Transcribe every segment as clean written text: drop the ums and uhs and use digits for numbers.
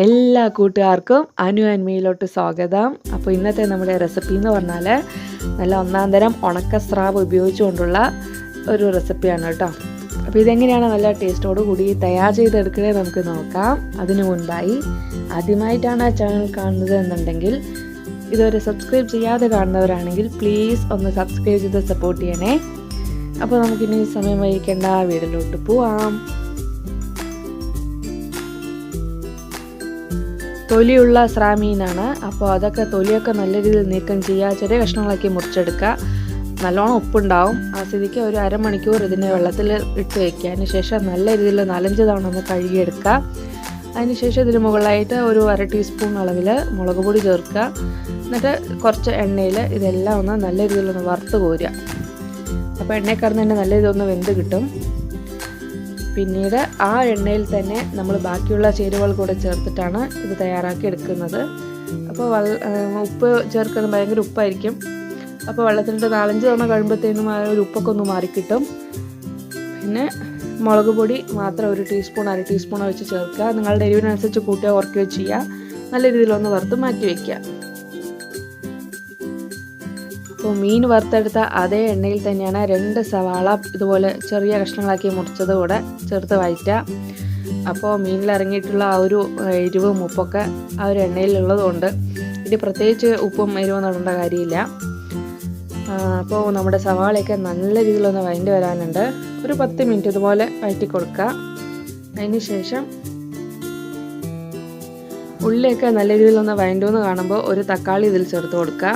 എല്ലാ കൂട്ടുകാർക്കും അനു ആൻഡ് മീയിലോട്ട് സ്വാഗതം. അപ്പോൾ ഇന്നത്തെ നമ്മുടെ റെസിപ്പി എന്ന് പറഞ്ഞാൽ നല്ല ഒന്നാം തരം ഉണക്ക സ്രാവ് ഉപയോഗിച്ചുകൊണ്ടുള്ള ഒരു റെസിപ്പിയാണ് കേട്ടോ. അപ്പോൾ ഇതെങ്ങനെയാണ് നല്ല ടേസ്റ്റോട് കൂടി തയ്യാർ ചെയ്തെടുക്കുന്നത് നമുക്ക് നോക്കാം. അതിനു മുൻപായി ആദ്യമായിട്ടാണ് ആ ചാനൽ കാണുന്നത് എന്നുണ്ടെങ്കിൽ, ഇതുവരെ സബ്സ്ക്രൈബ് ചെയ്യാതെ കാണുന്നവരാണെങ്കിൽ പ്ലീസ് ഒന്ന് സബ്സ്ക്രൈബ് ചെയ്ത് സപ്പോർട്ട് ചെയ്യണേ. അപ്പോൾ നമുക്കിനി സമയം വഹിക്കേണ്ട, വീട്ടിലോട്ട് പോവാം. തൊലിയുള്ള സ്രാമീനാണ്. അപ്പോൾ അതൊക്കെ തൊലിയൊക്കെ നല്ല രീതിയിൽ നീക്കം ചെയ്യുക, ചെറിയ കഷ്ണങ്ങളാക്കി മുറിച്ചെടുക്കുക. നല്ലോണം ഉപ്പുണ്ടാവും. ആ സ്ഥിതിക്ക് ഒരു അരമണിക്കൂർ ഇതിനെ വെള്ളത്തിൽ ഇട്ട് വയ്ക്കുക. അതിന് ശേഷം നല്ല രീതിയിൽ 4-5 തവണ ഒന്ന് കഴുകിയെടുക്കുക. അതിനുശേഷം ഇതിന് മുകളിലായിട്ട് ഒരു 1/2 ടീസ്പൂൺ അളവിൽ മുളക് പൊടി ചേർക്കുക. എന്നിട്ട് കുറച്ച് എണ്ണയിൽ ഇതെല്ലാം ഒന്ന് നല്ല രീതിയിലൊന്ന് വറുത്ത് കോരുക. അപ്പോൾ എണ്ണയിൽ കിടന്ന് തന്നെ നല്ല ഇതൊന്ന് വെന്ത് കിട്ടും. പിന്നീട് ആ എണ്ണയിൽ തന്നെ നമ്മൾ ബാക്കിയുള്ള ചേരുവകൾ കൂടെ ചേർത്തിട്ടാണ് ഇത് തയ്യാറാക്കി എടുക്കുന്നത്. അപ്പോൾ ഉപ്പ് ചേർക്കുന്നത് ഭയങ്കര ഉപ്പായിരിക്കും. അപ്പോൾ വെള്ളത്തിലിട്ട് 4-5 തവണ കഴിയുമ്പോഴത്തേനും ആ ഒരു ഉപ്പൊക്കെ ഒന്ന് മാറിക്കിട്ടും. പിന്നെ മുളക് പൊടി മാത്രം 1 ടീസ്പൂൺ 1/2 ടീസ്പൂൺ വെച്ച് ചേർക്കുക. നിങ്ങളുടെ എരിവിനനുസരിച്ച് കൂട്ടുകയോ കുറയ്ക്കുകയോ ചെയ്യുക. നല്ല രീതിയിലൊന്ന് വറുത്ത് മാറ്റി വയ്ക്കുക. അപ്പോൾ മീൻ വറുത്തെടുത്ത അതേ എണ്ണയിൽ തന്നെയാണ് 2 സവാള ഇതുപോലെ ചെറിയ കഷ്ണങ്ങളാക്കി മുറിച്ചത് കൂടെ ചേർത്ത് വഴറ്റുക. അപ്പോൾ മീനിൽ ഇറങ്ങിയിട്ടുള്ള ആ ഒരു എരിവും ഉപ്പൊക്കെ ആ ഒരു എണ്ണയിലുള്ളതുകൊണ്ട് ഇത് പ്രത്യേകിച്ച് ഉപ്പും എരിവും നടേണ്ട കാര്യമില്ല. അപ്പോൾ നമ്മുടെ സവാളയൊക്കെ നല്ല രീതിയിലൊന്ന് വഴണ്ടി വരാനുണ്ട്. ഒരു 10 മിനിറ്റ് ഇതുപോലെ വഴറ്റി കൊടുക്കുക. അതിന് ശേഷം ഉള്ളിയൊക്കെ നല്ല രീതിയിലൊന്ന് വഴണ്ടുമെന്ന് കാണുമ്പോൾ ഒരു തക്കാളി ഇതിൽ ചേർത്ത് കൊടുക്കുക.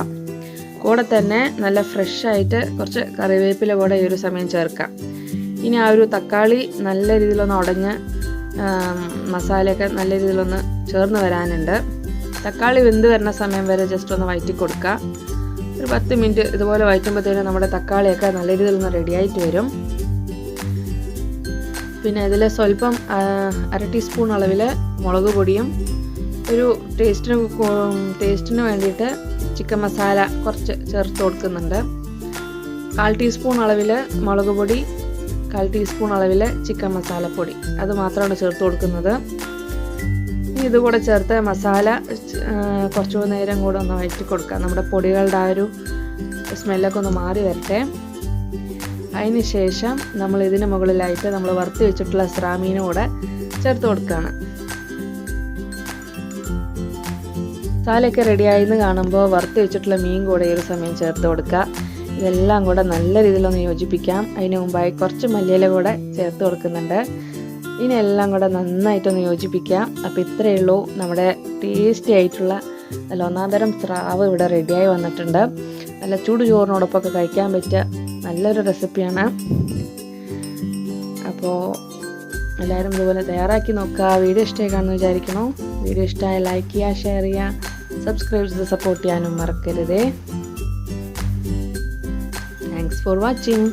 കൂടെ തന്നെ നല്ല ഫ്രഷായിട്ട് കുറച്ച് കറിവേപ്പില കൂടെ ഈ ഒരു സമയം ചേർക്കാം. ഇനി ആ ഒരു തക്കാളി നല്ല രീതിയിലൊന്ന് ഉടഞ്ഞ് മസാലയൊക്കെ നല്ല രീതിയിലൊന്ന് ചേർന്ന് വരാനുണ്ട്. തക്കാളി വെന്ത് വരുന്ന സമയം വരെ ജസ്റ്റ് ഒന്ന് വഴറ്റി കൊടുക്കുക. ഒരു 10 മിനിറ്റ് ഇതുപോലെ വഴറ്റുമ്പോഴത്തേനും നമ്മുടെ തക്കാളിയൊക്കെ നല്ല രീതിയിലൊന്ന് റെഡിയായിട്ട് വരും. പിന്നെ ഇതിൽ സ്വല്പം 1/2 ടീസ്പൂൺ അളവിൽ മുളക് പൊടിയും ഒരു ടേസ്റ്റിന് വേണ്ടിയിട്ട് ചിക്കൻ മസാല കുറച്ച് ചേർത്ത് കൊടുക്കുന്നുണ്ട്. 1/4 ടീസ്പൂൺ അളവിൽ മുളക് പൊടി, 1/4 ടീസ്പൂൺ അളവിൽ ചിക്കൻ മസാലപ്പൊടി, അത് മാത്രമാണ് ചേർത്ത് കൊടുക്കുന്നത്. ഇനി ഇതുകൂടെ ചേർത്ത് മസാല കുറച്ചു നേരം കൂടെ ഒന്ന് വഴറ്റി കൊടുക്കുക. നമ്മുടെ പൊടികളുടെ ആ ഒരു സ്മെല്ലൊക്കെ ഒന്ന് മാറി വരട്ടെ. അതിന് ശേഷം നമ്മൾ ഇതിന് മുകളിലായിട്ട് നമ്മൾ വറുത്ത് വെച്ചിട്ടുള്ള സ്രാമീനും കൂടെ ചേർത്ത് കൊടുക്കുകയാണ്. മസാലയൊക്കെ റെഡിയായെന്ന് കാണുമ്പോൾ വറുത്ത് വെച്ചിട്ടുള്ള മീൻ കൂടെ ഈ ഒരു സമയം ചേർത്ത് കൊടുക്കുക. ഇതെല്ലാം കൂടെ നല്ല രീതിയിലൊന്ന് യോജിപ്പിക്കാം. അതിന് മുമ്പായി കുറച്ച് മല്ലിയില കൂടെ ചേർത്ത് കൊടുക്കുന്നുണ്ട്. ഇനി എല്ലാം കൂടെ നന്നായിട്ടൊന്ന് യോജിപ്പിക്കാം. അപ്പോൾ ഇത്രയേ ഉള്ളൂ, നമ്മുടെ ടേസ്റ്റി ആയിട്ടുള്ള നല്ല ഒന്നാം തരം സ്രാവ് ഇവിടെ റെഡിയായി വന്നിട്ടുണ്ട്. നല്ല ചൂട് ചോറിനോടൊപ്പമൊക്കെ കഴിക്കാൻ പറ്റിയ നല്ലൊരു റെസിപ്പിയാണ്. അപ്പോൾ എല്ലാവരും ഇതുപോലെ തയ്യാറാക്കി നോക്കുക. വീഡിയോ ഇഷ്ടമായി കാണുമെന്ന് വിചാരിക്കണോ. വീഡിയോ ഇഷ്ടമായി ലൈക്ക് ചെയ്യുക, ഷെയർ ചെയ്യുക, സബ്സ്ക്രൈബ് ചെയ്ത് സപ്പോർട്ട് ചെയ്യാനും മറക്കരുതേ. Thanks for watching.